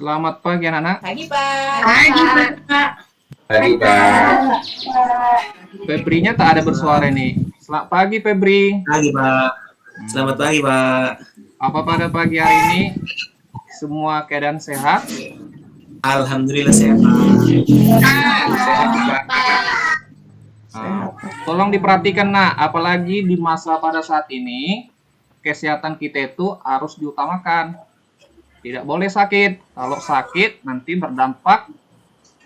Selamat pagi anak-anak. Pagi, Pak. Pagi, Pak. Pagi, Pak. Febrinya tak ada bersuara nih. Selamat pagi Febri. Pagi, Pak. Selamat pagi, Pak. Apa pada pagi hari ini semua keadaan sehat? Alhamdulillah sehat, Pak. Sehat juga. Tolong diperhatikan nak, apalagi di masa pada saat ini kesehatan kita itu harus diutamakan. Tidak boleh sakit. Kalau sakit nanti berdampak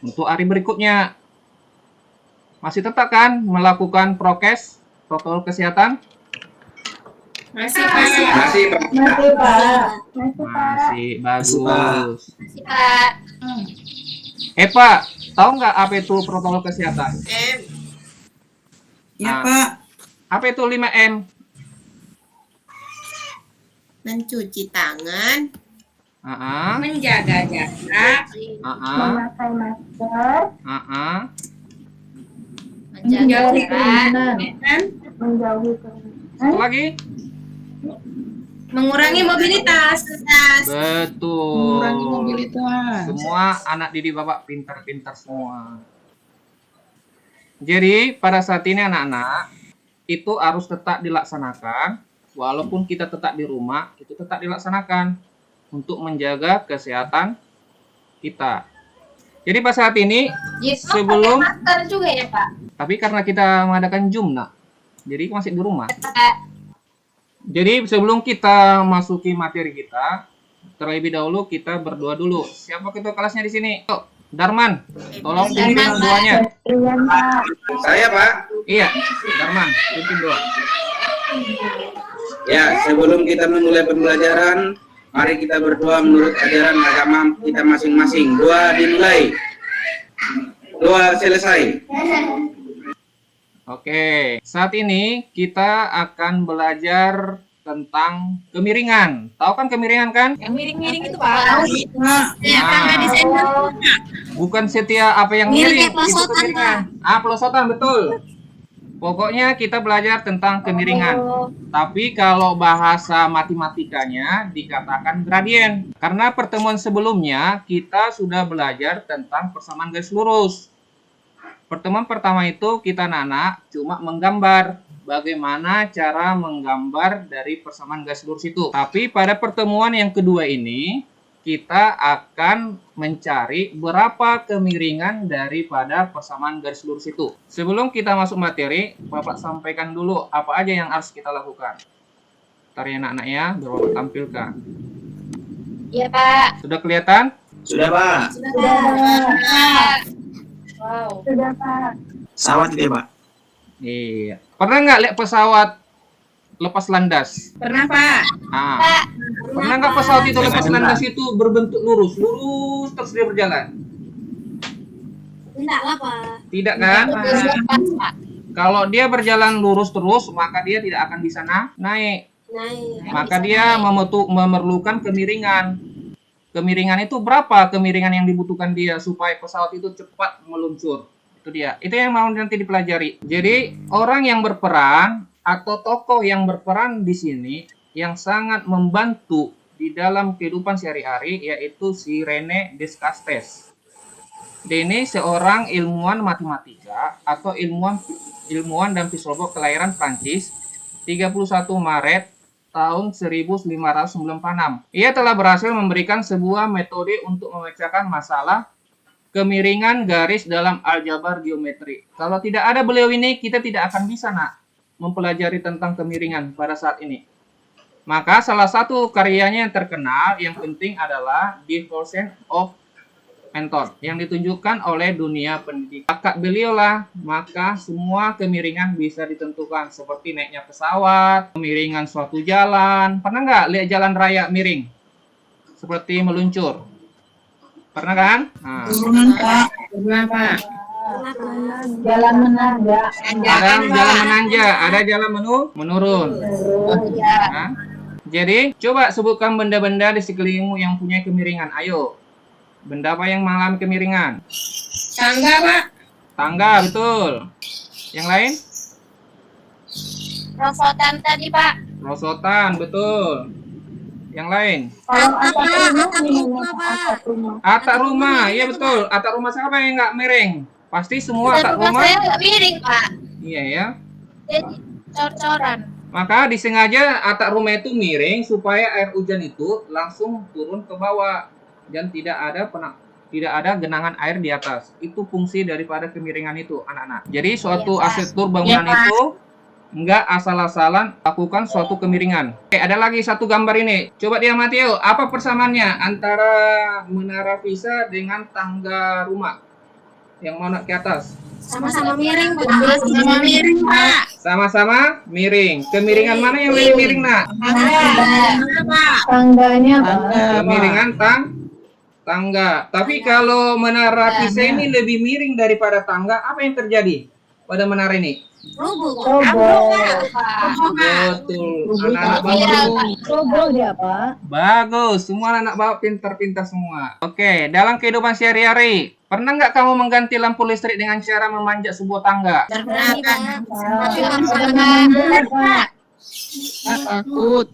untuk hari berikutnya. Masih tetap kan melakukan prokes, protokol kesehatan? Masih, Pak. Masih, Pak. Masih, Pak. Masih bagus. Masih, Pak. Pak, tahu nggak apa itu protokol kesehatan? Ya, Nah, Pak. Apa itu 5M? Mencuci tangan, Ah, menjaga jarak, Memakai masker, menjauhi kerumunan, menjauhi Satu lagi? mengurangi mobilitas. Betul. mengurangi mobilitas. Semua anak didik Bapak pintar-pintar semua. Jadi pada saat ini anak-anak itu harus tetap dilaksanakan, walaupun kita tetap di rumah, itu tetap dilaksanakan untuk menjaga kesehatan kita. Jadi pada saat ini sebelum, Masker juga ya, Pak. tapi karena kita mengadakan Zoom nak, jadi masih di rumah. Jadi sebelum kita masuki materi kita, terlebih dahulu kita berdoa dulu. Siapa ketua kelasnya di sini? Yuk, Darman, tolong pimpin doanya. Iya, Pak. Saya, Pak. Iya, Darman, pimpin doa. Ya, sebelum kita memulai pembelajaran, mari kita berdoa menurut ajaran agama kita masing-masing. Doa dimulai. Doa selesai. Oke, saat ini kita akan belajar tentang kemiringan. Tahu kan kemiringan kan? Yang miring-miring itu, Pak. Pak. Bukan setiap apa yang miring, itu kemiringan. Pelosotan, betul. Pokoknya kita belajar tentang kemiringan. Tapi kalau bahasa matematikanya dikatakan gradien. Karena pertemuan sebelumnya kita sudah belajar tentang persamaan garis lurus. Pertemuan pertama itu kita anak cuma menggambar bagaimana cara menggambar dari persamaan garis lurus itu. Tapi pada pertemuan yang kedua ini kita akan mencari berapa kemiringan daripada persamaan garis lurus itu. Sebelum kita masuk materi, Bapak sampaikan dulu apa aja yang harus kita lakukan. Ntar ya anak-anak ya, biar Bapak tampilkan. Iya, Pak. Sudah kelihatan? Sudah, Pak. Sudah, Pak. Wow. Sudah, Pak. Sawat itu, Pak. Iya. Pernah nggak lihat pesawat lepas landas? Pernah, Pak. Nah, pernah nggak pesawat itu lepas landas itu berbentuk lurus terus dia berjalan? Enggak lah, Pak. Tidak kan? Pak. Kalau dia berjalan lurus terus, maka dia tidak akan bisa naik. Maka dia memerlukan kemiringan. Kemiringan itu berapa kemiringan yang dibutuhkan dia supaya pesawat itu cepat meluncur? Itu dia. Itu yang mau nanti dipelajari. Jadi orang yang berperan atau tokoh yang berperan di sini yang sangat membantu di dalam kehidupan sehari-hari yaitu si René Descartes. Dia ini seorang ilmuwan matematika atau ilmuwan dan filosof kelahiran Prancis 31 Maret tahun 1596. Ia telah berhasil memberikan sebuah metode untuk memecahkan masalah kemiringan garis dalam aljabar geometri. Kalau tidak ada beliau ini, kita tidak akan bisa mempelajari tentang kemiringan pada saat ini. Maka salah satu karyanya yang terkenal, yang penting adalah Diffusion of Method yang ditunjukkan oleh dunia pendidikan. Bakat beliau lah, maka semua kemiringan bisa ditentukan seperti naiknya pesawat, kemiringan suatu jalan. Pernah nggak lihat jalan raya miring? Seperti meluncur. Pernah kan? Nah. Pernah, Pak. Jalan menanjak. Ada jalan menanjak, ada jalan menurun. Nah, jadi coba sebutkan benda-benda di sekelilingmu yang punya kemiringan. Ayo. Benda apa yang mengalami kemiringan? Tangga, Pak. Tangga, betul. Yang lain? Rosotan tadi, Pak. Rosotan, betul. Yang lain. Kalau atap rumah. Atap rumah, iya betul. Atap rumah siapa yang nggak miring? Pasti semua atap rumah. Saya nggak miring, Pak. Iya ya. Jadi cor-coran. Maka disengaja atap rumah itu miring supaya air hujan itu langsung turun ke bawah dan tidak ada genangan air di atas. Itu fungsi daripada kemiringan itu, anak-anak. Jadi suatu arsitektur bangunan itu nggak asal-asalan lakukan suatu kemiringan. Oke, ada lagi satu gambar ini. Coba diamati yuk, apa persamaannya antara menara Pisa dengan tangga rumah yang mau naik ke atas? Sama-sama miring, Pak. Sama-sama miring, Pak. Sama-sama miring. Kemiringan mana yang lebih miring, nak? Tangganya Kemiringan tangga. Tapi kalau menara Pisa ini lebih miring daripada tangga, apa yang terjadi pada menara ini? Roboh. Betul. Anak-anak bapak. roboh dia, Pak. Bagus. Semua anak bapak pintar-pintar semua. Oke, dalam kehidupan sehari-hari, pernah nggak kamu mengganti lampu listrik dengan cara memanjat sebuah tangga? Berani, Pak. Tapi Pak. Takut.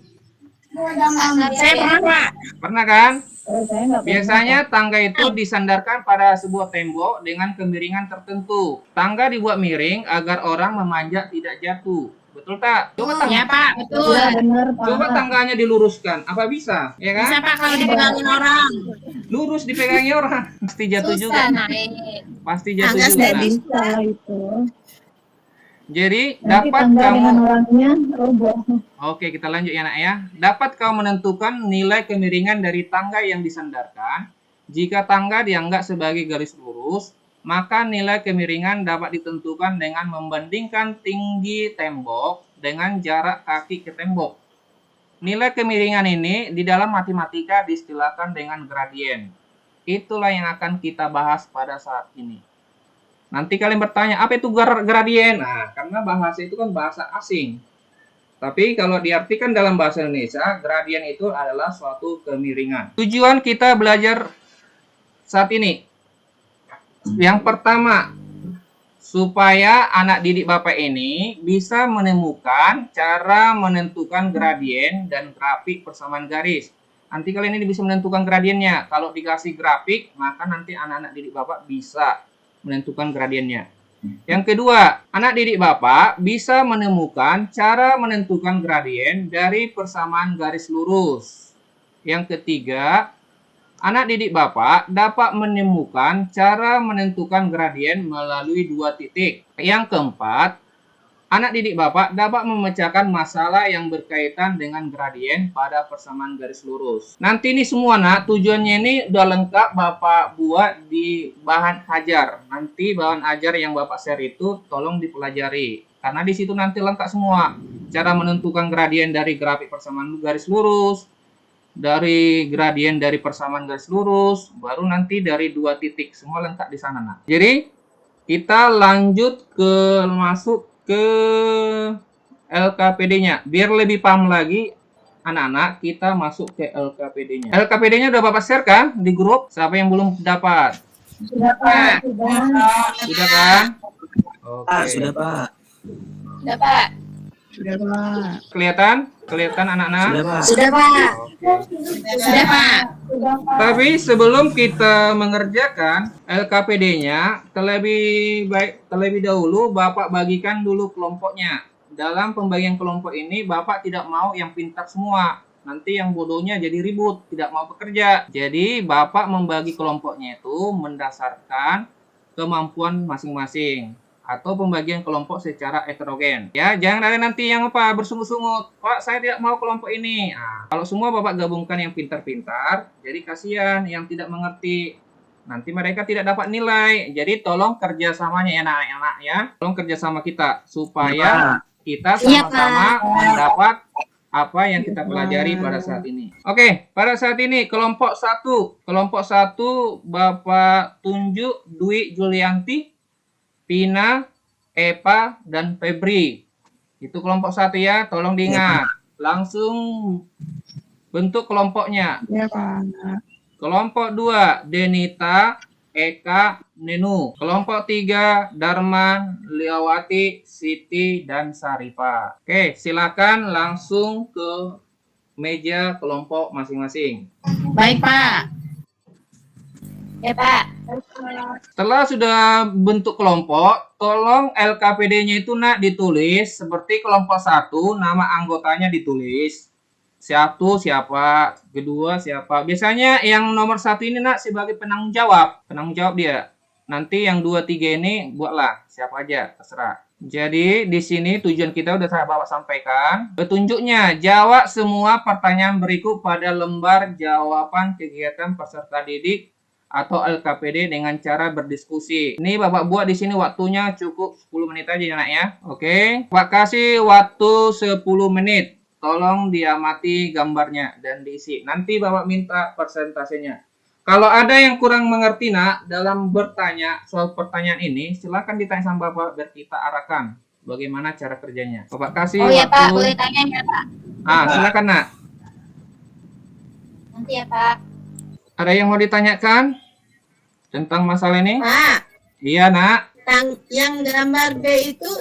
saya pernah, Pak. Pernah kan? Saya nggak Biasanya tangga itu disandarkan pada sebuah tembok dengan kemiringan tertentu. Tangga dibuat miring agar orang memanjat tidak jatuh. Betul tak? Coba Ya, Pak. Betul. Iya, benar, Pak. Coba tangganya diluruskan. Apa bisa? Ya kan? Bisa, Pak, kalau dipegangin orang. Lurus dipegangi orang. Pasti jatuh juga. Susah naik. Pasti jatuh Tangga juga. steady. Bisa itu. Jadi Nanti dapat tangga dengan kamu. orangnya roboh. Oke, kita lanjut ya nak ya. Dapat kau menentukan nilai kemiringan dari tangga yang disandarkan. Jika tangga dianggap sebagai garis lurus, maka nilai kemiringan dapat ditentukan dengan membandingkan tinggi tembok dengan jarak kaki ke tembok. Nilai kemiringan ini di dalam matematika diistilahkan dengan gradien. Itulah yang akan kita bahas pada saat ini. Nanti kalian bertanya, apa itu gradien? Nah, karena bahasa itu kan bahasa asing. Tapi kalau diartikan dalam bahasa Indonesia, gradien itu adalah suatu kemiringan. Tujuan kita belajar saat ini. Yang pertama, supaya anak didik Bapak ini bisa menemukan cara menentukan gradien dan grafik persamaan garis. Nanti kalian ini bisa menentukan gradiennya. Kalau dikasih grafik, maka nanti anak-anak didik Bapak bisa menentukan gradiennya. Yang kedua, anak didik Bapak bisa menemukan cara menentukan gradien dari persamaan garis lurus. Yang ketiga, anak didik Bapak dapat menemukan cara menentukan gradien melalui dua titik. Yang keempat, anak didik Bapak dapat memecahkan masalah yang berkaitan dengan gradien pada persamaan garis lurus. Nanti ini semua nak, tujuannya ini udah lengkap Bapak buat di bahan ajar. Nanti bahan ajar yang Bapak share itu tolong dipelajari. Karena di situ nanti lengkap semua. Cara menentukan gradien dari grafik persamaan garis lurus, dari gradien dari persamaan garis lurus, baru nanti dari dua titik. Semua lengkap di sana nak. Jadi kita lanjut masuk ke LKPD-nya. Biar lebih paham lagi anak-anak, kita masuk ke LKPD-nya. LKPD-nya udah Bapak share kan di grup? Siapa yang belum dapat? Sudah, Pak. Sudah kan? Oke. Sudah, Pak. Sudah, Pak. Sudah, Pak. Kelihatan anak-anak? Sudah, Pak. Sudah, Pak. Sudah, Pak. Tapi sebelum kita mengerjakan LKPD-nya, terlebih dahulu Bapak bagikan dulu kelompoknya. Dalam pembagian kelompok ini Bapak tidak mau yang pintar semua. Nanti yang bodohnya jadi ribut, tidak mau bekerja. Jadi Bapak membagi kelompoknya itu mendasarkan kemampuan masing-masing. Atau pembagian kelompok secara heterogen. Ya, jangan ada nanti yang bersungut-sungut. Pak, saya tidak mau kelompok ini. Nah, kalau semua Bapak gabungkan yang pintar-pintar, jadi kasihan yang tidak mengerti. Nanti mereka tidak dapat nilai. Jadi tolong kerjasamanya ya anak-anak ya. Tolong kerjasama kita supaya kita sama-sama mendapat apa yang kita pelajari pada saat ini. Oke, pada saat ini kelompok 1. Kelompok 1 Bapak tunjuk Dwi Julianti, Pina, Epa, dan Febri. Itu kelompok 1 ya, tolong diingat. Langsung bentuk kelompoknya. Ya, Pak. Kelompok 2, Denita, Eka, Nenu. Kelompok 3, Darman, Liawati, Siti, dan Sarifa. Oke, silakan langsung ke meja kelompok masing-masing. Baik, Pak. Ya, Pak. Setelah sudah bentuk kelompok, tolong LKPD-nya itu nak ditulis seperti kelompok 1, nama anggotanya ditulis. Satu siapa, kedua siapa. Biasanya yang nomor 1 ini nak sebagai penanggung jawab dia. Nanti yang 2, 3 ini buatlah siapa aja, terserah. Jadi di sini tujuan kita udah saya bawa sampaikan. Petunjuknya, jawab semua pertanyaan berikut pada lembar jawaban kegiatan peserta didik atau LKPD dengan cara berdiskusi. Ini Bapak buat di sini waktunya cukup 10 menit aja ya nak ya. Oke. Bapak kasih waktu 10 menit. Tolong diamati gambarnya dan diisi. Nanti Bapak minta persentasenya. Kalau ada yang kurang mengerti nak dalam bertanya soal pertanyaan ini, silakan ditanya sama Bapak biar kita arahkan bagaimana cara kerjanya. Bapak kasih Oh ya, waktu. Pak. Boleh tanya ya, Pak? Silakan nak. Nanti ya, Pak. Ada yang mau ditanyakan tentang masalah ini? Pak, Iya nak. yang gambar B itu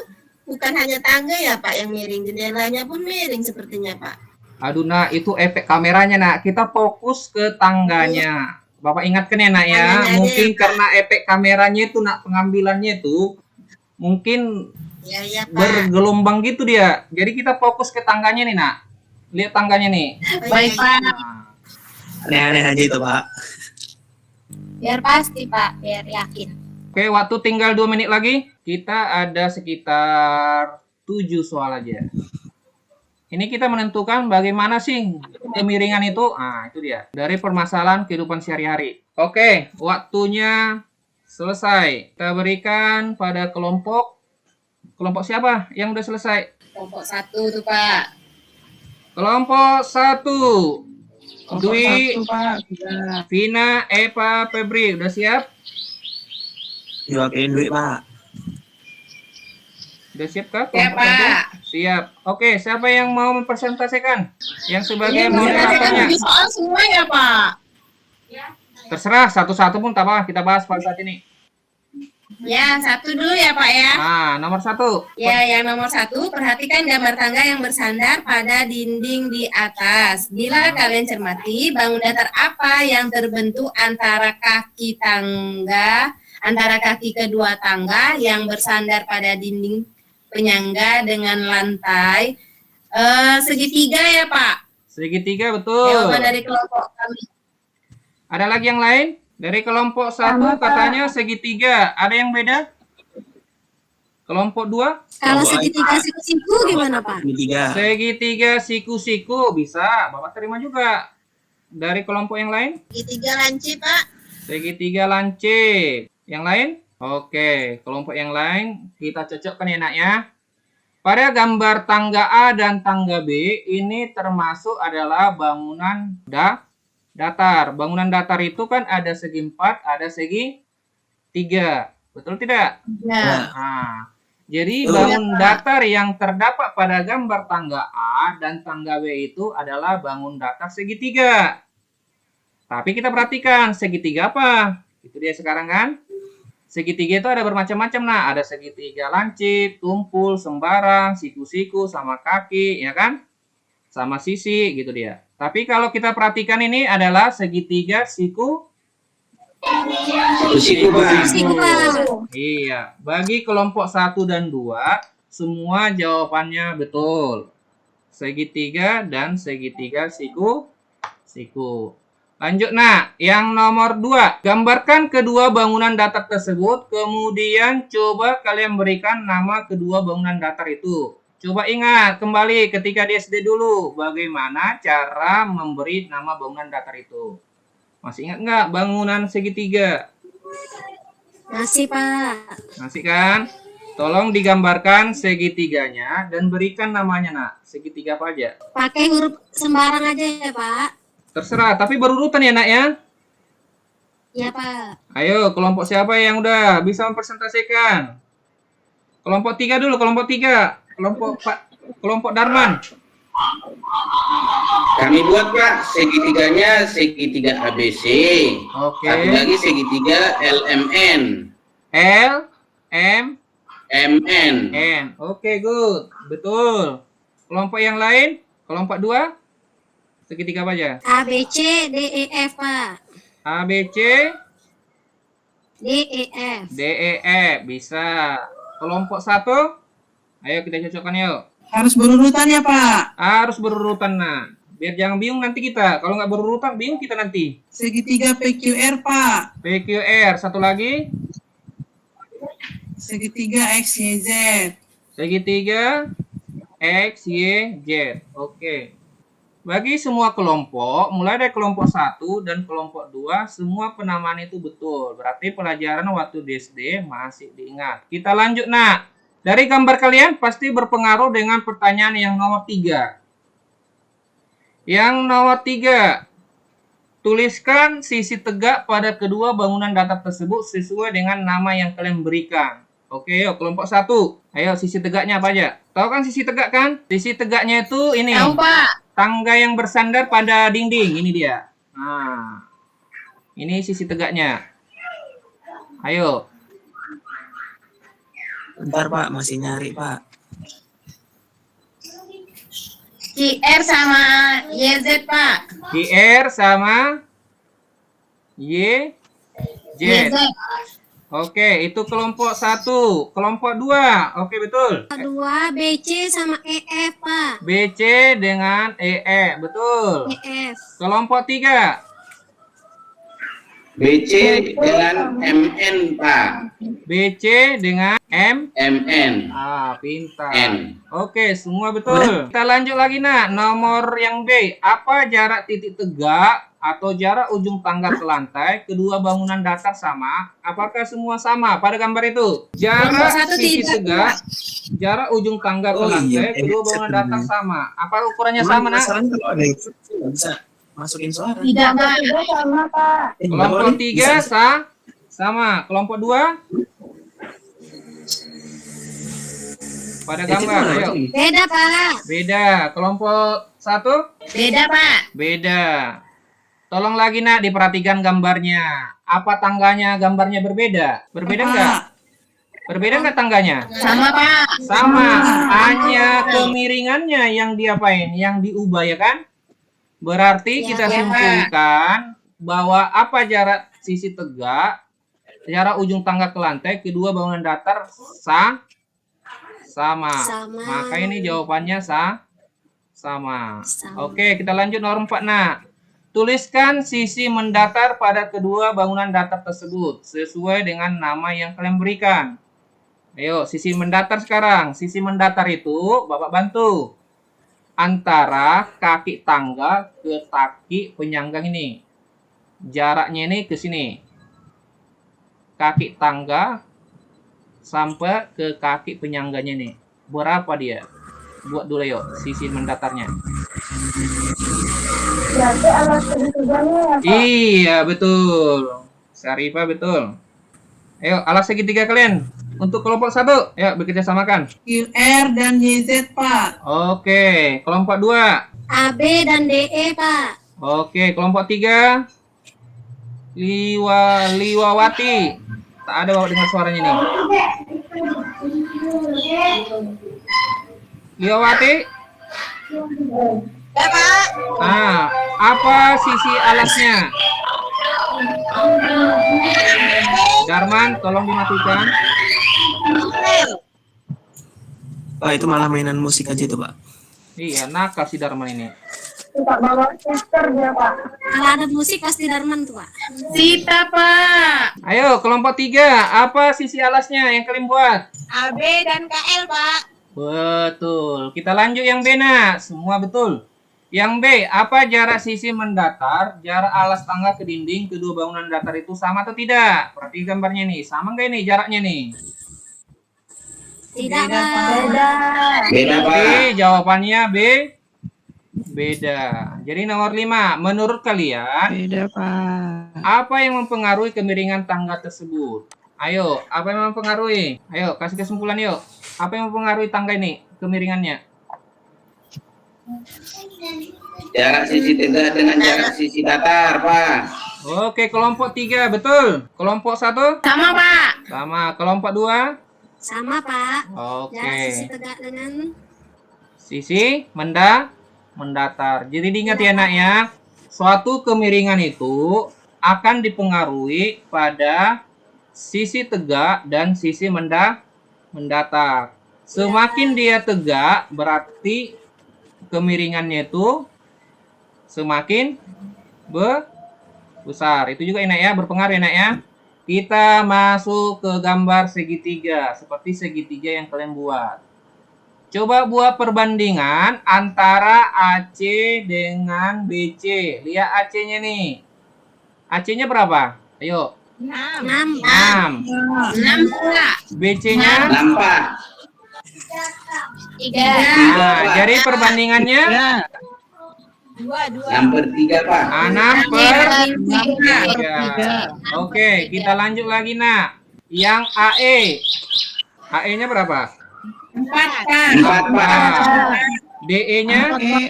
bukan hanya tangga ya Pak yang miring, jendelanya pun miring sepertinya Pak. Aduh nak, itu efek kameranya nak. Kita fokus ke tangganya. Bapak ingatkan ya nak ya. Tangganya aja Mungkin ya, Pak. karena efek kameranya itu nak, pengambilannya itu mungkin Ya Pak. bergelombang gitu dia. Jadi kita fokus ke tangganya nih nak. Lihat tangganya nih. Baik, Pak. Nah, Aneh-aneh aja itu, Pak. Biar pasti, Pak. Biar yakin. Oke, waktu tinggal 2 menit lagi. Kita ada sekitar 7 soal aja. Ini kita menentukan bagaimana sih kemiringan itu. Itu dia. Dari permasalahan kehidupan sehari-hari. Oke, waktunya selesai. Kita berikan pada kelompok. Kelompok siapa yang udah selesai? Kelompok 1 tuh, Pak. Kelompok 1. Dwi, Satu, Pak. Sudah. Vina, Eva, Febri. Udah siap? Diwakilin duit, Pak. Udah siap kah? Ya, kelompok satu? Pak. Siap. Oke, siapa yang mau mempresentasikan? Yang sebagai Ini moderatornya. kan soal semua ya, Pak. Terserah, satu-satu pun tak apa. Kita bahas pada saat ini. Ya, 1 dulu ya, Pak ya. Nomor 1. Ya, yang nomor 1, perhatikan gambar tangga yang bersandar pada dinding di atas. Bila kalian cermati, bangun datar apa yang terbentuk antara kaki kedua tangga yang bersandar pada dinding penyangga dengan lantai segitiga ya, Pak. Segitiga, betul. Jawaban dari kelompok kami. Ada lagi yang lain? Dari kelompok 1 Sama, Pak. katanya segitiga. Ada yang beda? Kelompok 2? Kalau segitiga siku-siku gimana, Pak? Ini 3. Segitiga siku-siku. Bisa. Bapak terima juga. Dari kelompok yang lain? Segitiga lancip Pak. Segitiga lancip. Yang lain? Oke, kelompok yang lain kita cocokkan ya nak ya. Pada gambar tangga A dan tangga B ini termasuk adalah bangunan datar. Bangunan datar itu kan ada segi 4, ada segi 3. Betul tidak? Ya. Jadi bangun datar yang terdapat pada gambar tangga A dan tangga B itu adalah bangun datar segitiga. Tapi kita perhatikan segitiga apa? Itu dia sekarang kan. Segitiga itu ada bermacam-macam nah. Ada segitiga lancip, tumpul, sembarang, siku-siku, sama kaki, ya kan? Sama sisi gitu dia. Tapi kalau kita perhatikan ini adalah segitiga siku. Siku Pak. Iya. Bagi kelompok 1 dan 2, semua jawabannya betul. Segitiga dan segitiga siku. Lanjut nak, yang nomor 2. Gambarkan kedua bangunan datar tersebut, kemudian coba kalian berikan nama kedua bangunan datar itu. Coba ingat kembali ketika di SD dulu, bagaimana cara memberi nama bangunan datar itu. Masih ingat nggak bangunan segitiga? Masih, Pak. Masih kan? Tolong digambarkan segitiganya dan berikan namanya nak. Segitiga apa aja? Pakai huruf sembarang aja ya, Pak. Terserah, tapi berurutan ya nak ya. Ya, Pak. Ayo, kelompok siapa yang udah bisa mempresentasikan? Kelompok 3 dulu, kelompok 3. Kelompok Darman. Kami buat Pak segitiganya segitiga ABC. Oke. Satu lagi segitiga LMN. MN. Oke, good. Betul. Kelompok yang lain? Kelompok 2? Segitiga apa aja? A, B, C, D, E, F, Pak. A, B, C, D, E, F. D, E, F. Bisa. Kelompok 1. Ayo kita cocokkan yuk. Harus berurutan ya, Pak. Harus berurutan, nah. Biar jangan bingung nanti kita. Kalau nggak berurutan, bingung kita nanti. Segitiga PQR, Pak. PQR. Satu lagi. Segitiga XYZ. Segitiga X, Y, Z. Oke. Bagi semua kelompok, mulai dari kelompok 1 dan kelompok 2, semua penamaan itu betul. Berarti pelajaran waktu di SD masih diingat. Kita lanjut, nak. Dari gambar kalian pasti berpengaruh dengan pertanyaan yang nomor 3. Yang nomor 3. Tuliskan sisi tegak pada kedua bangunan datar tersebut sesuai dengan nama yang kalian berikan. Oke, yuk kelompok 1. Ayo, sisi tegaknya apa aja? Tahu kan sisi tegak kan? Sisi tegaknya itu ini. Tahu, Pak. Tangga yang bersandar pada dinding. Ini dia. Nah, ini sisi tegaknya. Ayo. Bentar Pak, masih nyari Pak. QR sama YZ, Pak. QR sama Y, Z. YZ. Oke, itu kelompok 1. Kelompok 2. Oke, betul. 2, B, C, sama E, F, Pak. BC dengan EE. Betul. E, F. Kelompok 3. BC dengan MN, Pak. BC dengan MN. Ah, pintar. N. Oke, semua betul. Kita lanjut lagi, nak. Nomor yang B. Apa jarak titik tegak atau jarak ujung tangga ke lantai kedua bangunan datar sama? Apakah semua sama pada gambar itu? Jarak Nomor 1 titik tidak, tegak, jarak ujung tangga ke Oh, lantai iya. kedua bangunan datar sama. Apa ukurannya sama, nak? Masalahnya kalau ada yang nggak bisa masukin suara. Tidak, Pak. Juga sama, Pak. Kelompok 3 sama. Kelompok 2 pada gambar. Ayo. Beda, Pak. Beda. Kelompok 1 Beda, Pak. beda. Tolong lagi, nak, diperhatikan gambarnya. Apa tangganya gambarnya berbeda? Berbeda enggak? Berbeda enggak tangganya? Sama, Pak. Sama. Hanya kemiringannya yang diapain? Yang diubah, ya kan? Berarti kita ya, simpulkan bahwa apa jarak sisi tegak, jarak ujung tangga ke lantai kedua bangunan datar sama. Sama. Maka ini jawabannya sama. Sama. Oke, kita lanjut nomor 4, nak. Tuliskan sisi mendatar pada kedua bangunan datar tersebut sesuai dengan nama yang kalian berikan. Ayo, sisi mendatar sekarang. Sisi mendatar itu Bapak bantu. Antara kaki tangga ke kaki penyangga ini. Jaraknya ini ke sini. Kaki tangga sampai ke kaki penyangganya nih. Berapa dia? Buat dulu yuk sisi mendatarnya. Berarti alas segitiganya ya, Pak. Iya, betul. Syarifah betul. Ayo, alas segitiga kalian. Untuk kelompok 1, ayo bekerja samakan. QR dan YZ, Pak. Oke, kelompok 2. A, B, dan D, E, Pak. Oke, kelompok 3. Liwawati. Tak ada Bapak dengar suaranya nih. Liwawati. Ya, Pak. Ah, apa sisi alasnya? Darman, tolong dimatikan. Pak, itu malah mainan musik aja itu Pak. Iya, nakal si Darman ini. Suka bawa stiker dia, Pak. Kalau ada musik pasti Darman tuh, Pak. Sita, Pak. Ayo, kelompok 3. Apa sisi alasnya yang kalian buat? AB dan KL, Pak. Betul. Kita lanjut yang B, nak. Semua betul. Yang B, apa jarak sisi mendatar, jarak alas tangga ke dinding kedua bangunan datar itu sama atau tidak? Perhatikan gambarnya nih. Sama nggak ini jaraknya nih? Tidak, Pak. Beda. Beda, B, Pak. jawabannya B. Beda. Jadi nomor 5. Menurut kalian, Beda Pak. apa yang mempengaruhi kemiringan tangga tersebut? Ayo, apa yang mempengaruhi? Ayo, kasih kesimpulan yuk. Apa yang mempengaruhi tangga ini, kemiringannya? Jarak sisi tegak dengan jarak sisi datar, Pak. Oke, kelompok 3, betul. Kelompok 1? Sama, Pak. Sama. Kelompok 2? Sama, Pak. Oke. Jarak sisi tegak dengan Sisi mendatar. mendatar. Jadi diingat ya nak ya, suatu kemiringan itu akan dipengaruhi pada sisi tegak dan sisi mendatar. Semakin dia tegak berarti kemiringannya itu semakin besar. Itu juga enak ya, berpengaruh enak ya. Kita masuk ke gambar segitiga, seperti segitiga yang kalian buat. Coba buat perbandingan antara AC dengan BC. Lihat AC-nya nih. AC-nya berapa? Ayo. 6. 6. 6 Pak. BC-nya 4. 3. Nah, jadi perbandingannya 6/3 Pak. 6/3. Oke, kita lanjut lagi nak. Yang AE. AE-nya berapa? 4 Pak. 4 Pak. DE-nya? 4.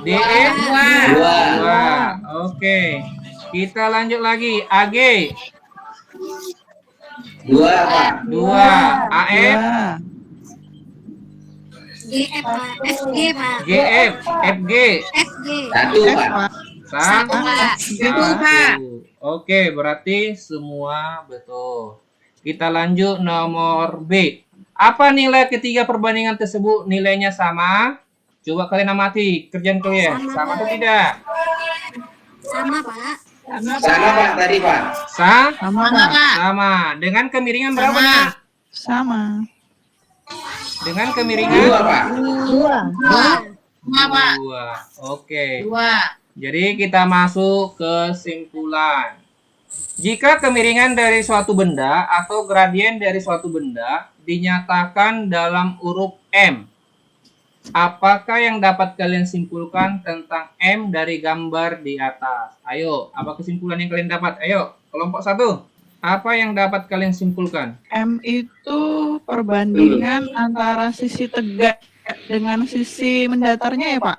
DE? 2. 2. Oke. Kita lanjut lagi. AG. 2 Pak. 2. AF? GF Pak. FG Pak. GF? FG? FG. 1 Pak. Satu. Betul Pak. Oke, berarti semua betul. Kita lanjut nomor B. Apa nilai ketiga perbandingan tersebut? Nilainya sama? Coba kalian amati kerjaan kalian. Sama atau tidak? Sama Pak. Sama Pak tadi Pak. Sama, Pak. Sama. Dengan kemiringan berapa nak? Sama. Dengan 2 kemiringan Pak. 2 Pak. 2. Oke. 2. Jadi kita masuk ke kesimpulan. Jika kemiringan dari suatu benda atau gradien dari suatu benda dinyatakan dalam huruf M, apakah yang dapat kalian simpulkan tentang M dari gambar di atas? Ayo, apa kesimpulan yang kalian dapat? Ayo, kelompok 1. Apa yang dapat kalian simpulkan? M itu perbandingan antara sisi tegak dengan sisi mendatarnya ya Pak?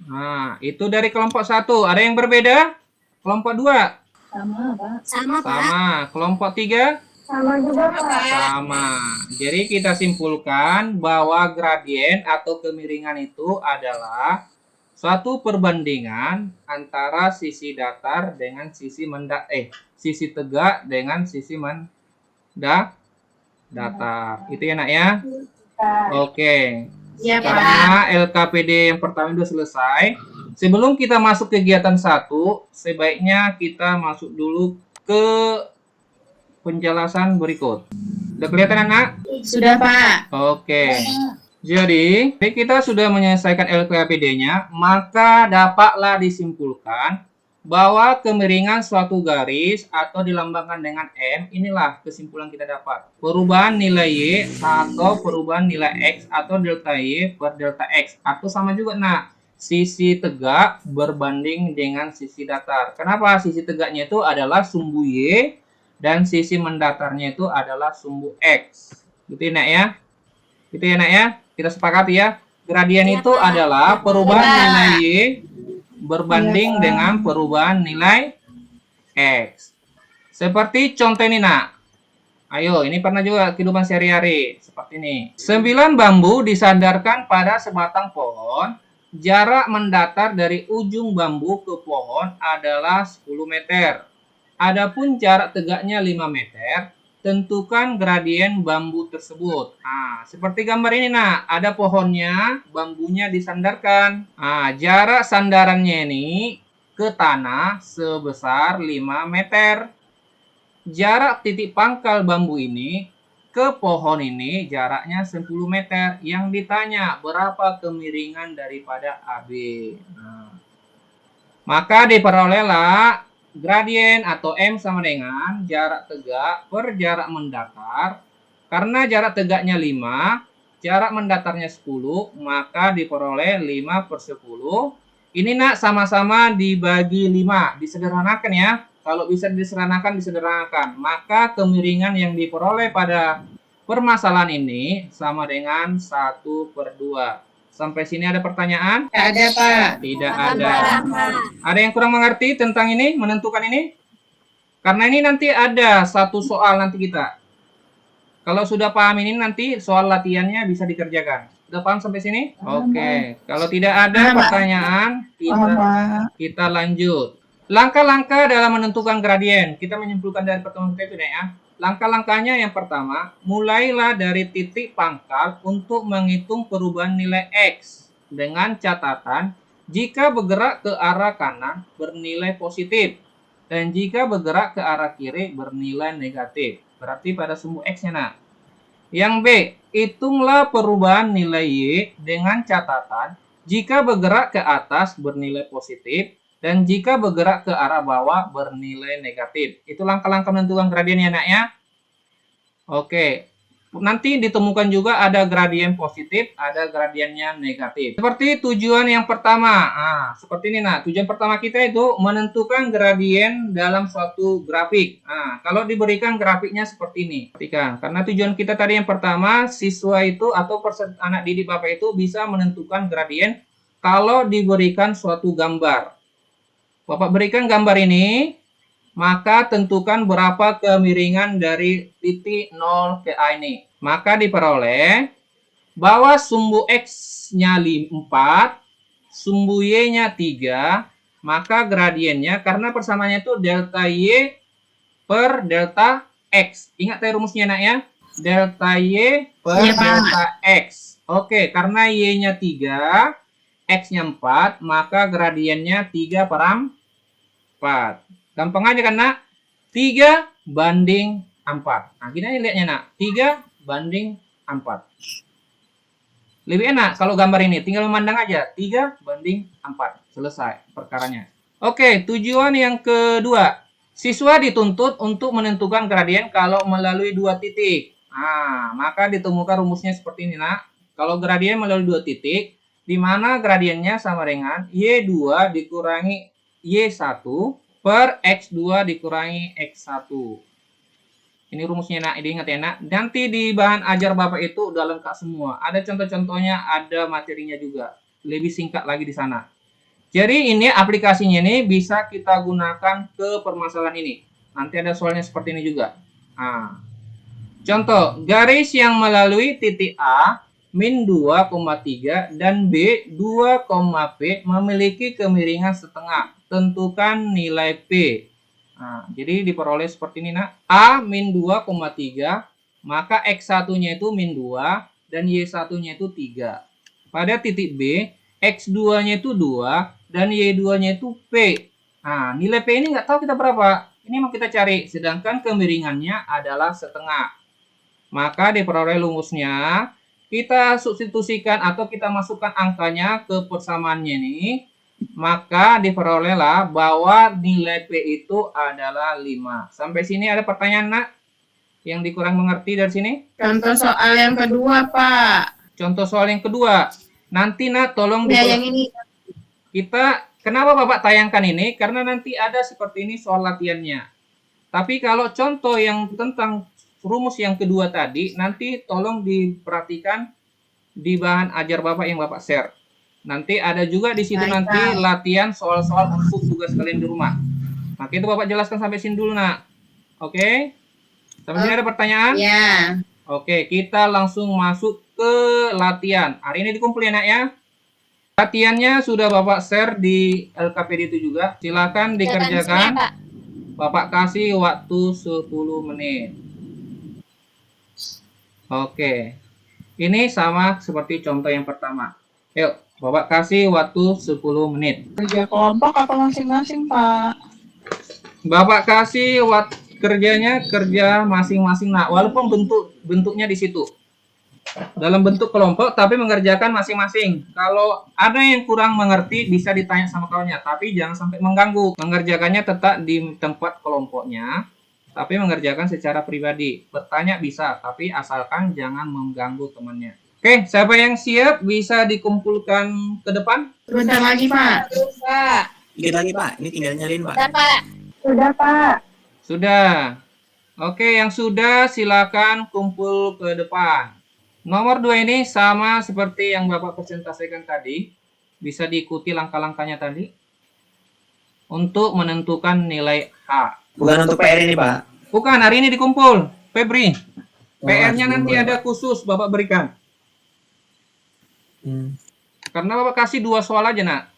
Nah, itu dari kelompok 1. Ada yang berbeda? Kelompok 2? Sama Pak. Sama. Kelompok 3? Sama juga Pak. Sama. Jadi kita simpulkan bahwa gradien atau kemiringan itu adalah suatu perbandingan antara sisi datar dengan sisi sisi tegak dengan sisi datar. Itu ya nak ya? Oke. Ya Pak. Karena LKPD yang pertama sudah selesai. Sebelum kita masuk kegiatan 1, sebaiknya kita masuk dulu ke penjelasan berikut. Udah kelihatan anak? Sudah Pak. Oke. Jadi, kita sudah menyelesaikan LKPD-nya, maka dapatlah disimpulkan bahwa kemiringan suatu garis atau dilambangkan dengan M, inilah kesimpulan kita dapat. Perubahan nilai Y atau perubahan nilai X atau delta Y per delta X. Atau sama juga, nah, sisi tegak berbanding dengan sisi datar. Kenapa? Sisi tegaknya itu adalah sumbu Y dan sisi mendatarnya itu adalah sumbu X. Gitu ya nak ya? Gitu ya nak ya? Kita sepakati ya. Gradien itu adalah perubahan nilai Y berbanding dengan perubahan nilai X. Seperti contoh ini nak. Ayo, ini pernah juga kehidupan sehari-hari. Seperti ini. 9 bambu disandarkan pada sebatang pohon. Jarak mendatar dari ujung bambu ke pohon adalah 10 meter. Adapun jarak tegaknya 5 meter. Tentukan gradien bambu tersebut. Nah, seperti gambar ini nak, ada pohonnya, bambunya disandarkan. Nah, jarak sandarannya ini ke tanah sebesar 5 meter. Jarak titik pangkal bambu ini ke pohon ini jaraknya 10 meter. Yang ditanya berapa kemiringan daripada AB. Nah, maka diperolehlah gradien atau M sama dengan jarak tegak per jarak mendatar. Karena jarak tegaknya 5, jarak mendatarnya 10, maka diperoleh 5/10. Ini nak sama-sama dibagi 5, disederhanakan ya. Kalau bisa disederhanakan. Maka kemiringan yang diperoleh pada permasalahan ini sama dengan 1/2. Sampai sini ada pertanyaan? Tidak ada Pak. Tidak ada. Ada yang kurang mengerti tentang ini, menentukan ini? Karena ini nanti ada satu soal nanti kita. Kalau sudah paham ini nanti soal latihannya bisa dikerjakan. Sudah paham sampai sini? Oke. Kalau tidak ada pertanyaan, kita lanjut. Langkah-langkah dalam menentukan gradien. Kita menyimpulkan dari pertemuan kita itu ya. Langkah-langkahnya yang pertama, mulailah dari titik pangkal untuk menghitung perubahan nilai X. Dengan catatan, jika bergerak ke arah kanan bernilai positif. Dan jika bergerak ke arah kiri bernilai negatif. Berarti pada sumbu X-nya nak. Yang B, hitunglah perubahan nilai Y dengan catatan jika bergerak ke atas bernilai positif dan jika bergerak ke arah bawah bernilai negatif. Itu langkah-langkah menentukan gradiennya nak ya. Oke. Nanti ditemukan juga ada gradien positif, ada gradiennya negatif. Seperti tujuan yang pertama. Nah, seperti ini nah. Tujuan pertama kita itu menentukan gradien dalam suatu grafik. Nah, kalau diberikan grafiknya seperti ini. Perhatikan. Karena tujuan kita tadi yang pertama, siswa itu atau anak didik Bapak itu bisa menentukan gradien kalau diberikan suatu gambar. Bapak berikan gambar ini, maka tentukan berapa kemiringan dari titik 0 ke A ini. Maka diperoleh bahwa sumbu X-nya 4, sumbu Y-nya 3, maka gradiennya karena persamaannya itu delta Y per delta X. Ingat tadi rumusnya nak ya? Delta Y per delta X. Oke, karena Y-nya 3, X-nya 4, maka gradiennya 3 per 4. Gampang aja kan nak? 3 banding 4. Nah gini lihatnya nak. 3 banding 4. Lebih enak kalau gambar ini. Tinggal memandang aja. 3 banding 4. Selesai perkaranya. Oke, tujuan yang kedua. Siswa dituntut untuk menentukan gradien kalau melalui 2 titik. Nah, maka ditemukan rumusnya seperti ini nak. Kalau gradien melalui 2 titik, di mana gradiennya sama dengan Y2 dikurangi Y1 per X2 dikurangi X1. Ini rumusnya nak, diingat ya nak. Nanti di bahan ajar Bapak itu udah lengkap semua. Ada contoh-contohnya, ada materinya juga. Lebih singkat lagi di sana. Jadi ini aplikasinya ini bisa kita gunakan ke permasalahan ini. Nanti ada soalnya seperti ini juga. Nah, contoh, garis yang melalui titik A min 2,3 dan B 2, P memiliki kemiringan setengah. Tentukan nilai P. Nah, jadi diperoleh seperti ini nak. A min 2,3, maka X1-nya itu min 2 dan Y1-nya itu 3. Pada titik B, X2-nya itu 2 dan Y2-nya itu P. Nah, nilai P ini nggak tahu kita berapa. Ini mau kita cari, sedangkan kemiringannya adalah setengah. Maka diperoleh rumusnya, kita substitusikan atau kita masukkan angkanya ke persamaannya ini. Maka diperolehlah bahwa nilai P itu adalah 5. Sampai sini ada pertanyaan nak? Yang dikurang mengerti dari sini? Contoh soal yang kedua, Pak. Contoh soal yang kedua. Nanti nak tolong Ya, yang ini. Kenapa Bapak tayangkan ini? Karena nanti ada seperti ini soal latihannya. Tapi kalau contoh yang tentang rumus yang kedua tadi, nanti tolong diperhatikan di bahan ajar Bapak yang Bapak share. Nanti ada juga di situ nanti latihan soal-soal untuk tugas kalian di rumah. Maka itu Bapak jelaskan sampai sini dulu nak. Oke? Sampai sini ada pertanyaan? Ya. Oke, kita langsung masuk ke latihan. Hari ini dikumpul ya nak ya. Latihannya sudah Bapak share di LKPD itu juga. Silakan dikerjakan. Bapak kasih waktu 10 menit. Oke. Ini sama seperti contoh yang pertama. Yuk. Bapak kasih waktu 10 menit. Kerja kelompok atau masing-masing, Pak? Bapak kasih waktu kerjanya kerja masing-masing. Nah, walaupun bentuknya di situ. Dalam bentuk kelompok tapi mengerjakan masing-masing. Kalau ada yang kurang mengerti bisa ditanya sama kawannya, tapi jangan sampai mengganggu. Mengerjakannya tetap di tempat kelompoknya, tapi mengerjakan secara pribadi. Bertanya bisa, tapi asalkan jangan mengganggu temannya. Oke, siapa yang siap bisa dikumpulkan ke depan? Sebentar lagi, Pak. Dikit lagi Pak, ini tinggal nyalin Pak. Sudah, Pak. Sudah. Oke, yang sudah silakan kumpul ke depan. Nomor 2 ini sama seperti yang Bapak presentasikan tadi. Bisa diikuti langkah-langkahnya tadi. Untuk menentukan nilai H. Bukan untuk PR ini Pak. Bukan, hari ini dikumpul. Febri. PR-nya nanti ada khusus Bapak berikan. Karena Bapak kasih 2 soal aja, Nak.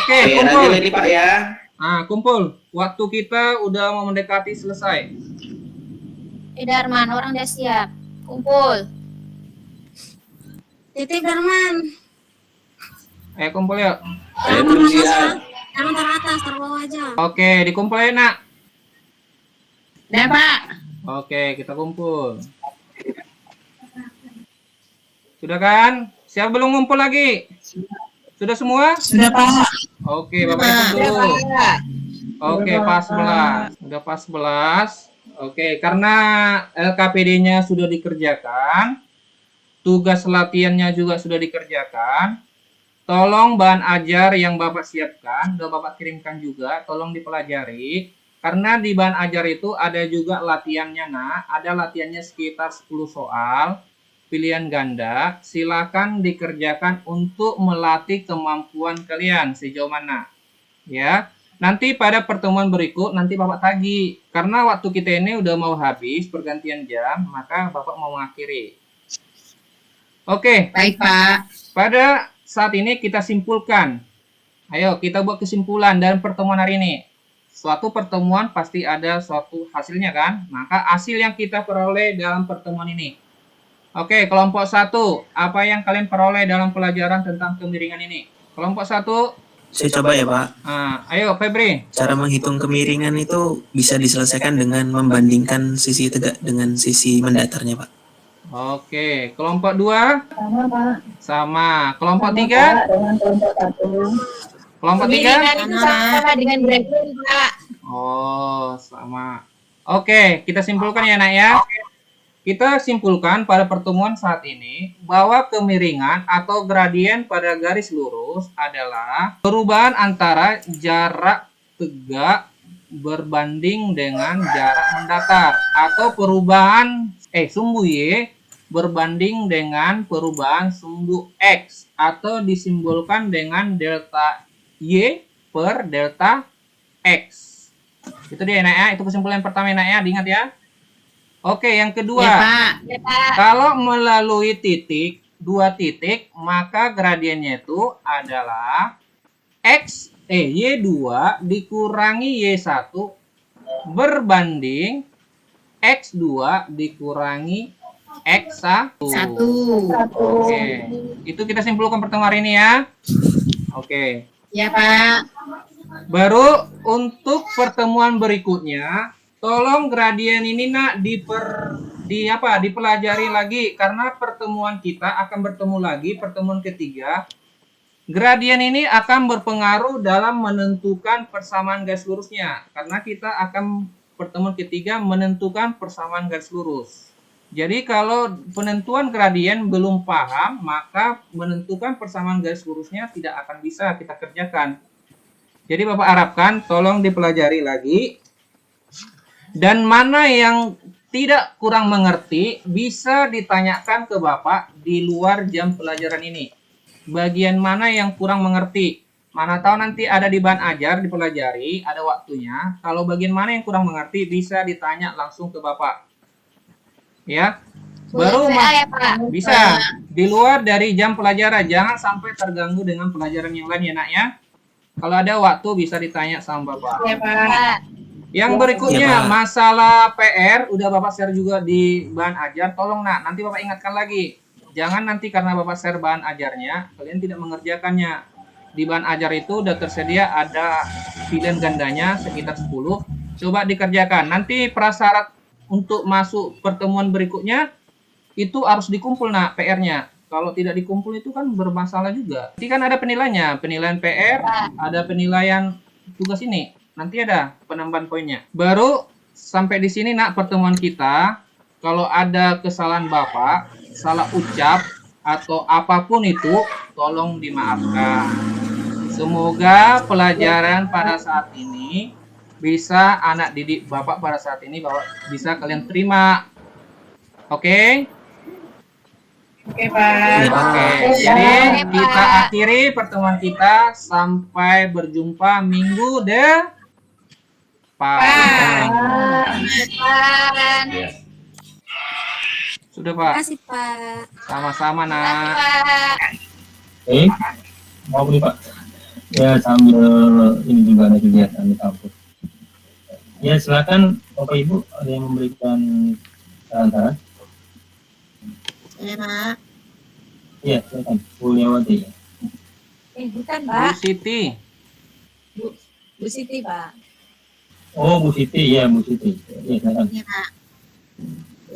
Oke, kumpul. Ini Pak ya. Nah, kumpul. Waktu kita udah mau mendekati selesai. Darman, orang udah siap. Kumpul. Titik Darman. Ayo kumpul yuk. Saya belum siap. Jangan teratas, terbawah aja. Oke, dikumpulin, Nak. Ya Pak. Oke, kita kumpul. Sudah kan? Siap belum ngumpul lagi? Sudah semua? Sudah Pak. Oke, Bapak hitung dulu. Oke, pas 11. Udah pas 11. Oke, karena LKPD-nya sudah dikerjakan, tugas latihannya juga sudah dikerjakan, tolong bahan ajar yang Bapak siapkan, udah Bapak kirimkan juga, tolong dipelajari. Karena di bahan ajar itu ada juga latihannya, Nak. Ada latihannya sekitar 10 soal, pilihan ganda. Silakan dikerjakan untuk melatih kemampuan kalian sejauh mana. Ya. Nanti pada pertemuan berikut nanti Bapak tagih. Karena waktu kita ini udah mau habis pergantian jam, maka Bapak mau mengakhiri. Oke. Baik Pak. Pada saat ini kita simpulkan. Ayo kita buat kesimpulan dari pertemuan hari ini. Suatu pertemuan pasti ada suatu hasilnya kan? Maka hasil yang kita peroleh dalam pertemuan ini. Oke, kelompok 1. Apa yang kalian peroleh dalam pelajaran tentang kemiringan ini? Kelompok 1. Saya coba ya Pak. Nah, ayo Febri. Cara menghitung kemiringan itu bisa diselesaikan dengan membandingkan sisi tegak dengan sisi mendatarnya Pak. Oke, kelompok 2. Sama, Pak. Sama. Kelompok Sama, 3. Pak, dengan kelompok 1. Kelompok 3. Kemiringan itu sama dengan breakdown Pak. Oh, sama. Oke, kita simpulkan ya, Nak ya. Kita simpulkan pada pertemuan saat ini bahwa kemiringan atau gradien pada garis lurus adalah perubahan antara jarak tegak berbanding dengan jarak mendatar atau perubahan sumbu Y berbanding dengan perubahan sumbu X atau disimbolkan dengan delta Y per delta X. Itu dia, Nak ya. Itu kesimpulan pertama, Nak ya. Diingat ya. Oke, yang kedua. Ya Pak. Kalau melalui titik, 2 titik, maka gradiennya itu adalah Y2 dikurangi Y1 berbanding X2 dikurangi X1. Oke. Itu kita simpulkan pertemuan hari ini ya. Oke. Ya Pak. Baru untuk pertemuan berikutnya, tolong gradien ini Nak dipelajari lagi karena pertemuan kita akan bertemu lagi pertemuan ketiga. Gradien ini akan berpengaruh dalam menentukan persamaan garis lurusnya karena kita akan pertemuan ketiga menentukan persamaan garis lurus. Jadi kalau penentuan gradien belum paham, maka menentukan persamaan garis lurusnya tidak akan bisa kita kerjakan. Jadi Bapak harapkan tolong dipelajari lagi. Dan mana yang tidak kurang mengerti bisa ditanyakan ke Bapak di luar jam pelajaran ini. Bagian mana yang kurang mengerti? Mana tahu nanti ada di bahan ajar dipelajari, ada waktunya. Kalau bagian mana yang kurang mengerti bisa ditanya langsung ke Bapak. Ya. Baru ya, Pak. bisa di luar dari jam pelajaran, jangan sampai terganggu dengan pelajaran yang lain ya, Nak ya. Kalau ada waktu bisa ditanya sama Bapak. Ya Pak. Yang berikutnya Ya, Pak. masalah PR udah Bapak share juga di bahan ajar. Tolong Nak, nanti Bapak ingatkan lagi. Jangan nanti karena Bapak share bahan ajarnya, kalian tidak mengerjakannya. Di bahan ajar itu udah tersedia ada pilihan gandanya sekitar 10. Coba dikerjakan. Nanti prasyarat untuk masuk pertemuan berikutnya itu harus dikumpul Nak PR-nya. Kalau tidak dikumpul itu kan bermasalah juga. Nanti kan ada penilaiannya, penilaian PR, ada penilaian tugas ini. Nanti ada penambahan poinnya. Baru sampai di sini Nak pertemuan kita. Kalau ada kesalahan Bapak, salah ucap atau apapun itu, tolong dimaafkan. Semoga pelajaran pada saat ini bisa anak didik Bapak pada saat ini Bapak bisa kalian terima. Oke? Oke Pak. Oke, jadi kita akhiri pertemuan kita sampai berjumpa minggu depan. Depan. Sudah Terima Pak. kasih Pak. Sama-sama Terima kasih nak. Pak. Mau nih Pak. Ya sambil ini juga ada kegiatan di kampus. Ya silakan Bapak Ibu ada yang memberikan saran-saran. Ya Pak. Iya silakan. Pulyawati. Bukan Bu Pak, Siti. Bu Siti Pak. Oh Bu Siti, ya Bu Siti. Ya silakan. Ya Pak.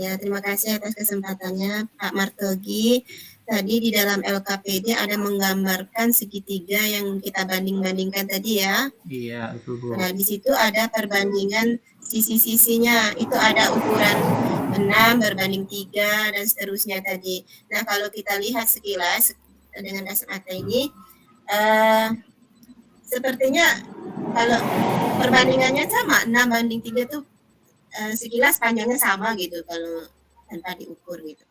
Ya, terima kasih atas kesempatannya Pak Martogi. Tadi di dalam LKPD ada menggambarkan segitiga yang kita banding-bandingkan tadi ya. Iya, itu Bu. Nah, di situ ada perbandingan sisi-sisinya. Itu ada ukuran 6 berbanding 3 dan seterusnya tadi. Nah, kalau kita lihat sekilas dengan dasar mata ini, sepertinya kalau perbandingannya sama, 6 banding 3 tuh sekilas panjangnya sama gitu kalau tanpa diukur gitu.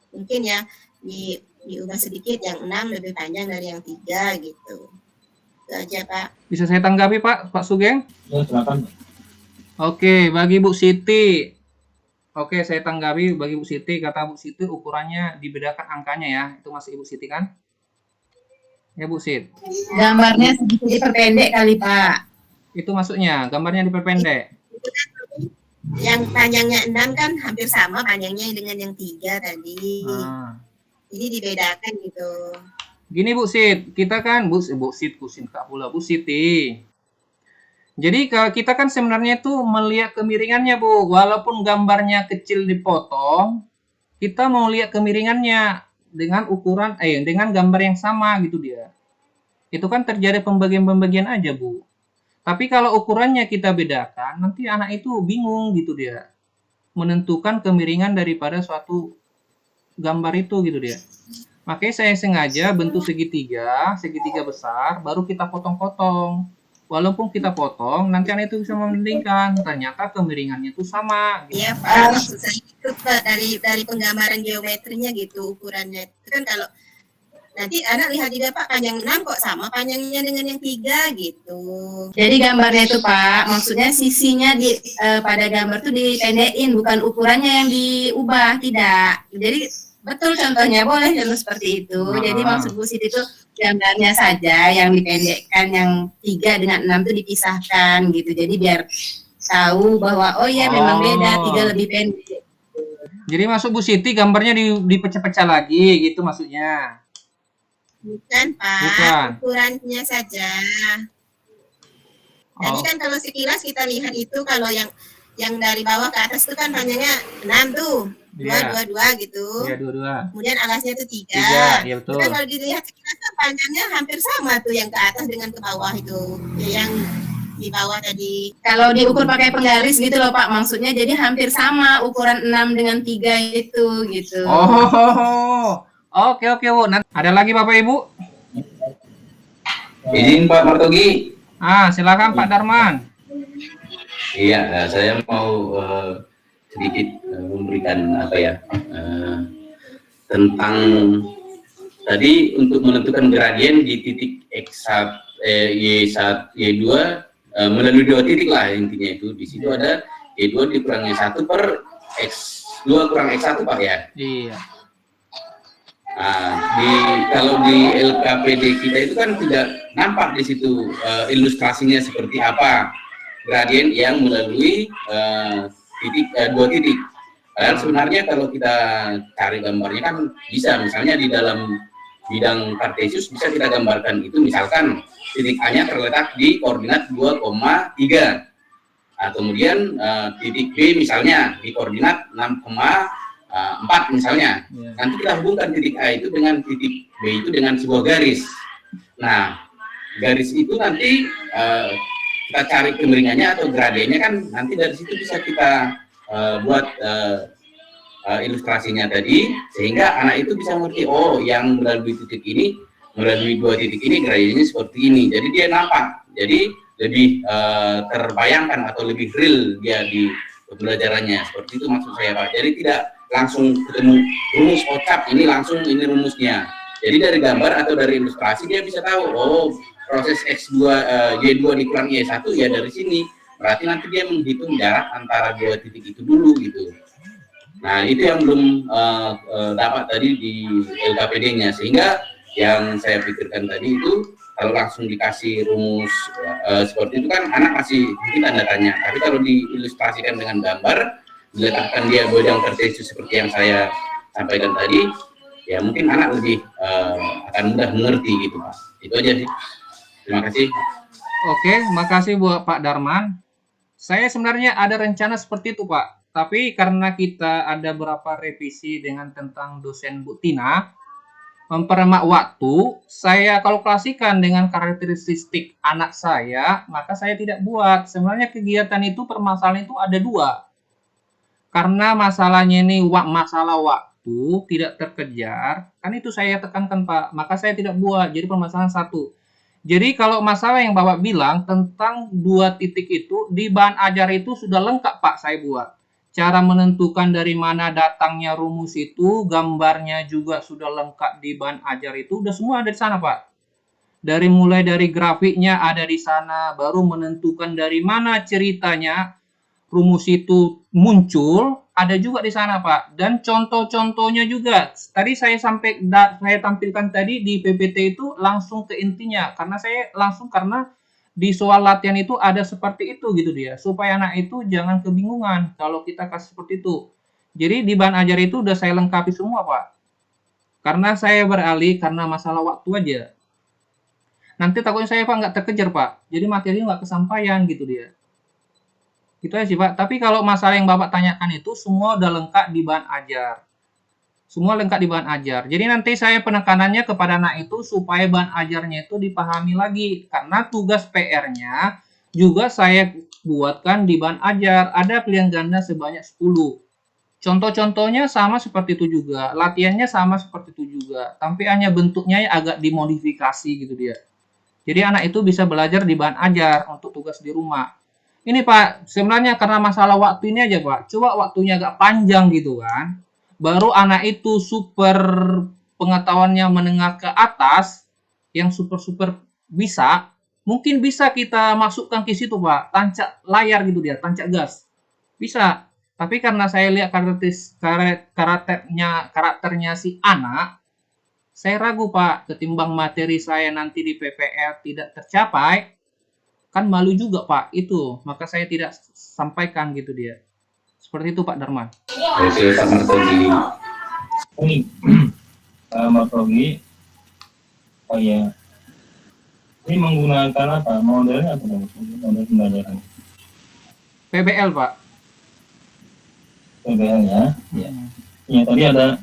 Mungkin ya diubah sedikit, yang 6 lebih panjang dari yang 3 gitu. Itu aja Pak. Bisa saya tanggapi Pak Sugeng? Ya silakan. Oke, bagi Bu Siti. Oke, saya tanggapi bagi Bu Siti. Kata Bu Siti ukurannya dibedakan angkanya ya. Itu masih Ibu Siti kan? Ya Bu Sit. Gambarnya sedikit diperpendek kali Pak. Itu maksudnya, gambarnya diperpendek. Yang panjangnya 6 kan hampir sama panjangnya dengan yang 3 tadi. Nah. Jadi dibedakan gitu. Gini Bu Sit, kita kan Bu Sit, Kak pula Bu Siti. Jadi kita kan sebenarnya itu melihat kemiringannya Bu, walaupun gambarnya kecil dipotong, kita mau lihat kemiringannya dengan ukuran dengan gambar yang sama gitu dia. Itu kan terjadi pembagian-pembagian aja Bu. Tapi kalau ukurannya kita bedakan, nanti anak itu bingung gitu dia. Menentukan kemiringan daripada suatu gambar itu gitu dia. Makanya saya sengaja bentuk segitiga besar, baru kita potong-potong. Walaupun kita potong, nanti anak itu bisa membandingkan. Ternyata kemiringannya itu sama. Gitu. Iya Pak, maksud saya itu Pak, dari penggambaran geometrinya gitu ukurannya. Itu kan kalau nanti anak lihat juga Pak, panjang 6 kok sama panjangnya dengan yang 3 gitu. Jadi gambarnya itu Pak, maksudnya sisinya pada gambar tuh dipendekin, bukan ukurannya yang diubah, tidak. Jadi betul contohnya boleh jalur seperti itu. Jadi maksud Bu Siti itu gambarnya saja yang dipendekkan, yang 3 dengan 6 itu dipisahkan gitu. Jadi biar tahu bahwa oh ya memang beda, 3 lebih pendek. Jadi maksud Bu Siti gambarnya dipecah-pecah lagi gitu maksudnya. Bukan Pak, Bukan. ukurannya saja. Tadi kan kalau sekilas kita lihat itu kalau yang dari bawah ke atas itu kan panjangnya 6 tuh. 2 gitu. Iya, 2. Kemudian alasnya itu 3, 3. iya betul. Itu kan kalau dilihat sekilas kan panjangnya hampir sama tuh yang ke atas dengan ke bawah itu. Yang di bawah tadi. Kalau diukur pakai penggaris gitu loh Pak, maksudnya jadi hampir sama ukuran 6 dengan 3 itu gitu. Oh. Oke Bu. Nanti ada lagi Bapak Ibu? Izin Pak Martogi. Silakan Pak Darman. Iya, saya mau sedikit memberikan tentang tadi untuk menentukan gradien di titik X1, Y1, Y2 melalui 2 titik lah intinya itu. Di situ ada Y2 dikurangi 1 per X2 kurang X1 Pak ya. Iya. Kalau di LKPD kita itu kan tidak nampak di situ ilustrasinya seperti apa gradien yang melalui 2 titik. Padahal sebenarnya kalau kita cari gambarnya kan bisa, misalnya di dalam bidang kartesius bisa kita gambarkan itu misalkan titik A-nya terletak di koordinat 2,3. Kemudian titik B misalnya di koordinat 6,4 misalnya. Nanti kita hubungkan titik A itu dengan titik B itu dengan sebuah garis. Nah, garis itu nanti kita cari kemiringannya atau gradiennya kan nanti dari situ bisa kita buat ilustrasinya tadi, sehingga anak itu bisa mengerti, oh yang melalui titik ini, melalui 2 titik ini gradiennya seperti ini. Jadi dia nampak, jadi lebih terbayangkan atau lebih real dia di pembelajarannya. Seperti itu maksud saya Pak. Jadi tidak langsung ketemu rumus kocak, ini langsung ini rumusnya. Jadi dari gambar atau dari ilustrasi dia bisa tahu, oh proses X2, Y2 dikurang Y1 ya dari sini. Berarti nanti dia menghitung jarak antara 2 titik itu dulu gitu. Nah, itu yang belum dapat tadi di LKPD-nya, sehingga yang saya pikirkan tadi itu kalau langsung dikasih rumus seperti itu kan anak masih mungkin tanda tanya, tapi kalau diilustrasikan dengan gambar, diletakkan dia bidang tertentu seperti yang saya sampaikan tadi, ya mungkin anak lebih akan mudah mengerti gitu Pak. Itu aja sih. Terima kasih. Oke, makasih buat Pak Darman. Saya sebenarnya ada rencana seperti itu Pak, tapi karena kita ada beberapa revisi dengan tentang dosen Bu Tina, memperhemat waktu, saya kalkulasikan dengan karakteristik anak saya, maka saya tidak buat. Sebenarnya kegiatan itu, permasalahan itu ada dua. Karena masalahnya ini masalah waktu, tidak terkejar, kan itu saya tekankan Pak, maka saya tidak buat. Jadi permasalahan satu. Jadi kalau masalah yang Bapak bilang tentang 2 titik itu, di bahan ajar itu sudah lengkap Pak saya buat. Cara menentukan dari mana datangnya rumus itu, gambarnya juga sudah lengkap di bahan ajar itu, udah semua ada di sana Pak. Mulai dari grafiknya ada di sana, baru menentukan dari mana ceritanya rumus itu muncul, ada juga di sana Pak. Dan contoh-contohnya juga, tadi saya tampilkan tadi di PPT itu langsung ke intinya, karena di soal latihan itu ada seperti itu gitu dia, supaya anak itu jangan kebingungan kalau kita kasih seperti itu. Jadi di bahan ajar itu udah saya lengkapi semua Pak, karena saya beralih karena masalah waktu aja. Nanti takutnya saya Pak nggak terkejar Pak, jadi materi nggak kesampaian gitu dia. Gitu aja sih Pak. Tapi kalau masalah yang Bapak tanyakan itu semua udah lengkap di bahan ajar. Semua lengkap di bahan ajar. Jadi nanti saya penekanannya kepada anak itu supaya bahan ajarnya itu dipahami lagi. Karena tugas PR-nya juga saya buatkan di bahan ajar. Ada pilihan ganda sebanyak 10. Contoh-contohnya sama seperti itu juga. Latihannya sama seperti itu juga. Tapi hanya bentuknya agak dimodifikasi gitu dia. Jadi anak itu bisa belajar di bahan ajar untuk tugas di rumah. Ini Pak, sebenarnya karena masalah waktu ini aja Pak. Coba waktunya agak panjang gitu kan. Baru anak itu super pengetahuannya menengah ke atas, yang super bisa, mungkin bisa kita masukkan ke situ Pak, tancap layar gitu dia, tancap gas. Bisa. Tapi karena saya lihat karakternya si anak, saya ragu Pak, ketimbang materi saya nanti di PPL tidak tercapai, kan malu juga Pak, itu. Maka saya tidak sampaikan gitu dia. Seperti itu Pak Darman. Oke, Pak Martogi. Ini Martogi, oh ya, ini menggunakan apa? Modelnya apa? Model pembelajaran? PBL Pak. PBL ya. Ya tadi ada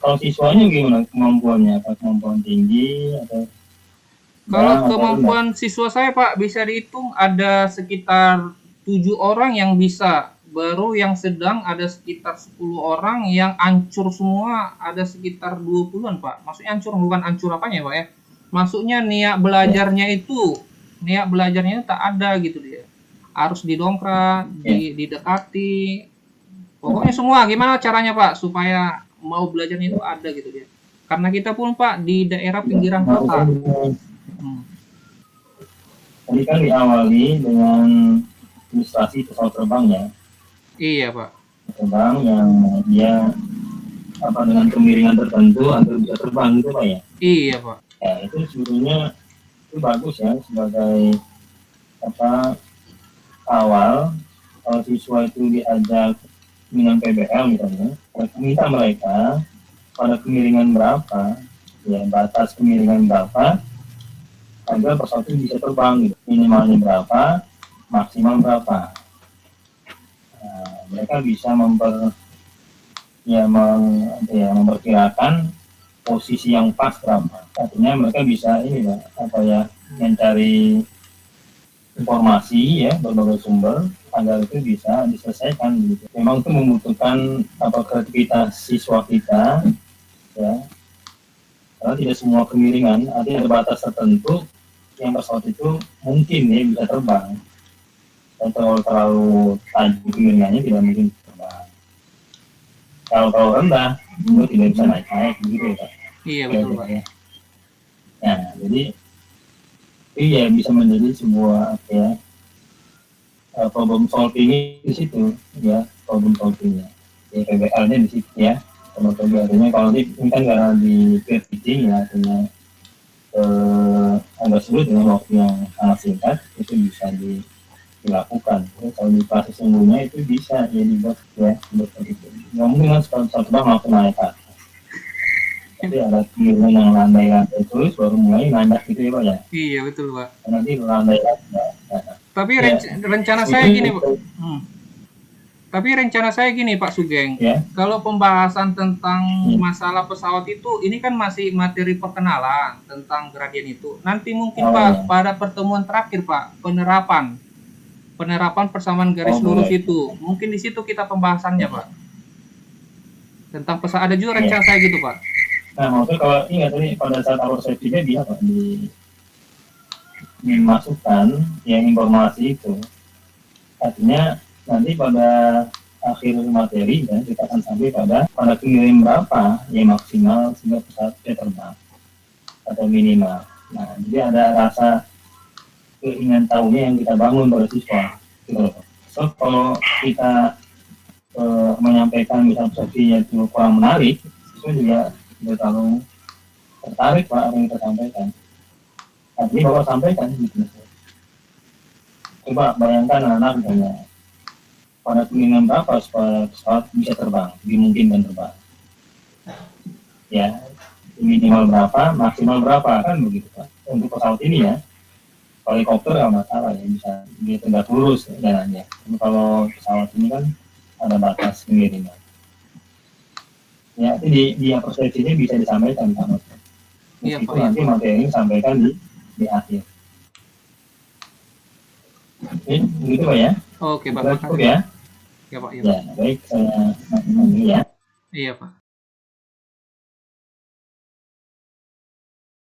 kalau siswanya gimana kemampuannya? Apa kemampuan tinggi atau? Kalau kemampuan siswa saya Pak bisa dihitung ada sekitar 7 orang yang bisa. Baru yang sedang ada sekitar 10 orang, yang hancur semua ada sekitar 20-an Pak. Maksudnya hancur, bukan hancur apanya Pak ya. Maksudnya niat belajarnya itu tak ada gitu dia. Harus didongkrak, didekati. Pokoknya semua gimana caranya Pak supaya mau belajarnya itu ada gitu dia. Karena kita pun Pak di daerah pinggiran kota. Tadi kan diawali dengan ilustrasi pesawat terbang ya. Iya Pak. Terbang yang dia dengan kemiringan tertentu agar bisa terbang gitu Pak ya. Iya Pak. Ya itu sebetulnya itu bagus ya sebagai awal. Kalau siswa itu diajak dengan PBL misalnya, minta mereka pada kemiringan berapa, ya batas kemiringan berapa, agar pesawat itu bisa terbang gitu. Minimalnya berapa, maksimal berapa. Nah, mereka bisa memperkirakan posisi yang pas berapa. Artinya mereka bisa mencari informasi ya berbagai sumber agar itu bisa diselesaikan gitu. Memang itu membutuhkan kreativitas siswa kita ya. Karena tidak semua kemiringan, ada batas tertentu yang pesawat itu mungkin ya bisa terbang. Dan kalau terlalu tajam kemiringannya tidak mungkin terbang. Kalau rendah, itu tidak bisa naik begitu ya Pak. Iya betul Pak. Nah, jadi bisa menjadi sebuah problem solving di situ, ya, problem solvingnya. Ya, PBL-nya di situ ya. Kalau PBL-nya kalau ini kan karena di peer teaching ya, artinya agak sulit dengan waktu yang sangat singkat, itu bisa dilakukan. Ya, kalau di kelas sesungguhnya itu bisa ya dibuat ya, seperti itu. Nggak mungkin kan satu bang langsung naik ke atas. Tapi ada kemiringan yang landai-landai terus baru mulai nanjak gitu ya Pak ya. Iya betul Pak. Nanti landai-landai. Tapi Ya. rencana saya gini Pak. Tapi rencana saya gini Pak Sugeng. Ya. Kalau pembahasan tentang masalah pesawat itu, ini kan masih materi perkenalan tentang gradien itu. Nanti mungkin Pak pada pertemuan terakhir Pak, penerapan persamaan garis lurus itu. Mungkin di situ kita pembahasannya Pak. Tentang pesawat ada juga rencana saya gitu Pak. Nah, maksudnya kalau ingat tadi pada saat awal safety-nya dia Pak dimasukkan yang informasi itu. Artinya nanti pada akhir materi ya, kita akan sampai pada kemiringan berapa yang maksimal sehingga pesawat bisa terbang atau minimal. Nah, jadi ada rasa keinginan tahunya yang kita bangun pada siswa. Gitu. So, kalau kita menyampaikan misalnya safety-nya itu kurang menarik, siswa juga tidak terlalu tertarik Pak apa yang kita sampaikan. Tapi Bapak sampaikan gitu. Coba bayangkan anak misalnya pada keinginan berapa supaya pesawat bisa terbang, dimungkinkan terbang. Ya, minimal berapa, maksimal berapa kan begitu Pak. Untuk pesawat ini ya, kalau helikopter nggak masalah ya bisa dia tegak lurus jalannya. Tapi kalau pesawat ini kan ada batas kemiringan. Ya, itu di persepsinya bisa disampaikan Pak. Iya, Itu Pak, nanti materi ini sampaikan di akhir. Oke, begitu Pak ya. Oke Pak, Cukup makasih. ya. Ya Pak, iya Ya, Pak. baik saya ini ya. Iya Pak.